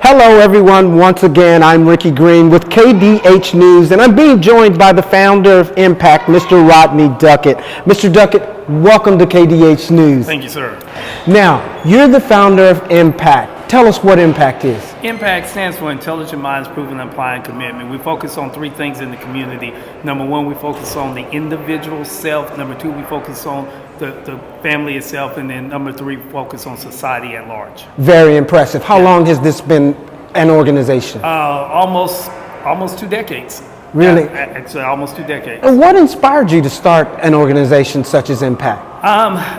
Hello everyone, once again I'm Ricky Green with KDH News, and I'm being joined by the founder of IMPAC, Mr. Rodney Duckett. Mr. Duckett, welcome to KDH News. Thank you, sir. Now, you're the founder of IMPAC. Tell us what IMPAC is. IMPAC stands for Intelligent Minds Proven and Applying Commitment. We focus on three things in the community. Number one, we focus on the individual self. Number two, we focus on the family itself. And then number three, we focus on society at large. Very impressive. How long has this been an organization? Almost 2 decades. Really? Actually, almost 2 decades. And what inspired you to start an organization such as IMPAC?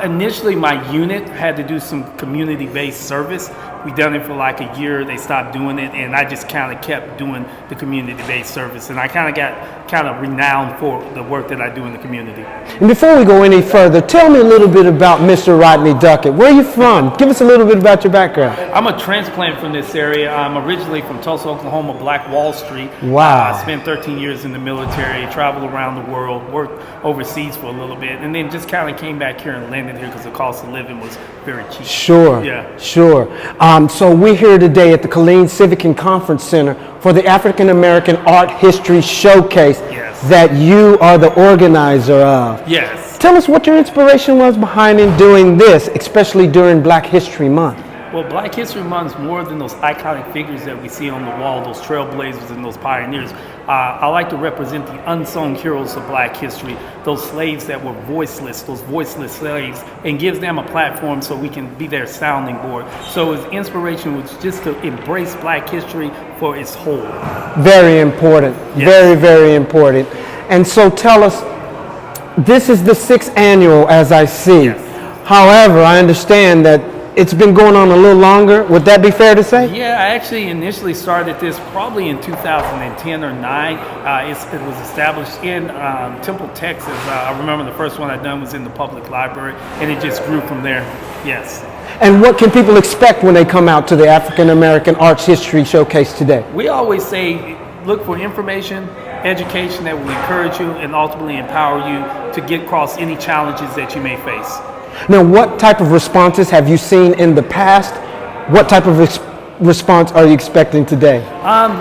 Initially, my unit had to do some community-based service. We done it for like a year. They stopped doing it, and I just kind of kept doing the community-based service. And I kind of got renowned for the work that I do in the community. And before we go any further, tell me a little bit about Mr. Rodney Duckett. Where are you from? Give us a little bit about your background. I'm a transplant from this area. I'm originally from Tulsa, Oklahoma, Black Wall Street. Wow. I spent 13 years in the military, traveled around the world, worked overseas for a little bit, and then just kind of came back here and landed here because the cost of living was very cheap. Sure. Yeah. Sure. So we're here today at the Killeen Civic and Conference Center for the African American Art History Showcase. Yes. That you are the organizer of. Yes. Tell us what your inspiration was behind in doing this, especially during Black History Month. Well, Black History Month is more than those iconic figures that we see on the wall, those trailblazers and those pioneers. I like to represent the unsung heroes of Black history, those slaves that were voiceless, those voiceless slaves, and gives them a platform so we can be their sounding board. So his inspiration was just to embrace Black history for its whole. Very important. Yes. Very, very important. And so tell us, this is the 6th annual, as I see. Yes. However, I understand that it's been going on a little longer. Would that be fair to say? Yeah, I actually initially started this probably in 2010 or 9. It was established in Temple, Texas. I remember the first one I done was in the public library, and it just grew from there. Yes. And what can people expect when they come out to the African American Arts History Showcase today? We always say, look for information, education that will encourage you and ultimately empower you to get across any challenges that you may face. Now, what type of responses have you seen in the past? What type of response are you expecting today?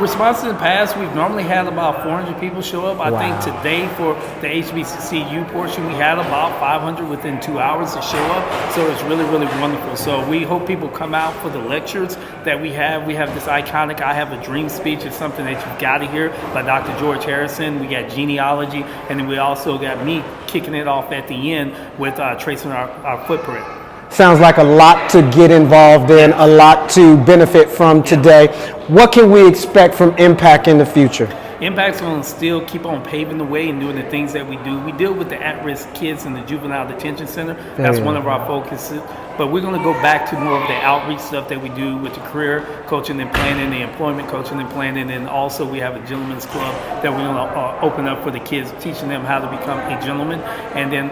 Response in the past, we've normally had about 400 people show up. I Wow. think today for the HBCU portion, we had about 500 within 2 hours to show up. So it's really, really wonderful. So we hope people come out for the lectures that we have. We have this iconic I Have a Dream speech. It's something that you've got to hear by Dr. George Harrison. We got genealogy, and then we also got me kicking it off at the end with tracing our footprint. Sounds like a lot to get involved in, a lot to benefit from today. What can we expect from IMPAC in the future? IMPAC's going to still keep on paving the way and doing the things that we do. We deal with the at-risk kids in the Juvenile Detention Center. That's one of our focuses. But we're going to go back to more of the outreach stuff that we do with the career coaching and planning, the employment coaching and planning, and also we have a gentleman's club that we're going to open up for the kids, teaching them how to become a gentleman. And then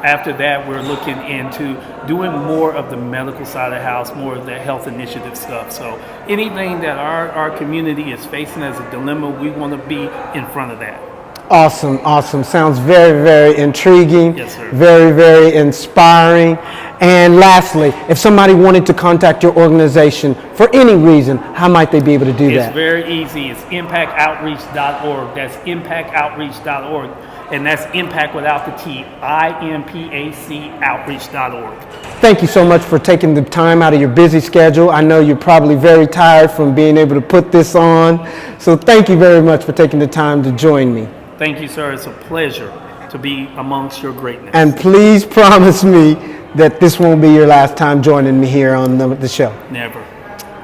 after that, we're looking into doing more of the medical side of the house, more of the health initiative stuff. So anything that our community is facing as a dilemma, we want to be in front of that. Awesome, awesome. Sounds very, very intriguing. Yes, sir. Very, very inspiring. And lastly, if somebody wanted to contact your organization for any reason, how might they be able to do that? It's very easy. It's impactoutreach.org. That's impactoutreach.org. And that's IMPAC without the T, IMPAC outreach.org. Thank you so much for taking the time out of your busy schedule. I know you're probably very tired from being able to put this on. So thank you very much for taking the time to join me. Thank you, sir. It's a pleasure to be amongst your greatness. And please promise me that this won't be your last time joining me here on the show. Never.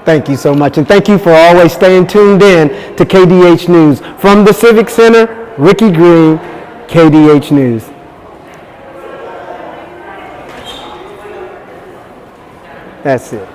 Thank you so much. And thank you for always staying tuned in to KDH News. From the Civic Center, Ricky Green, KDH News. That's it.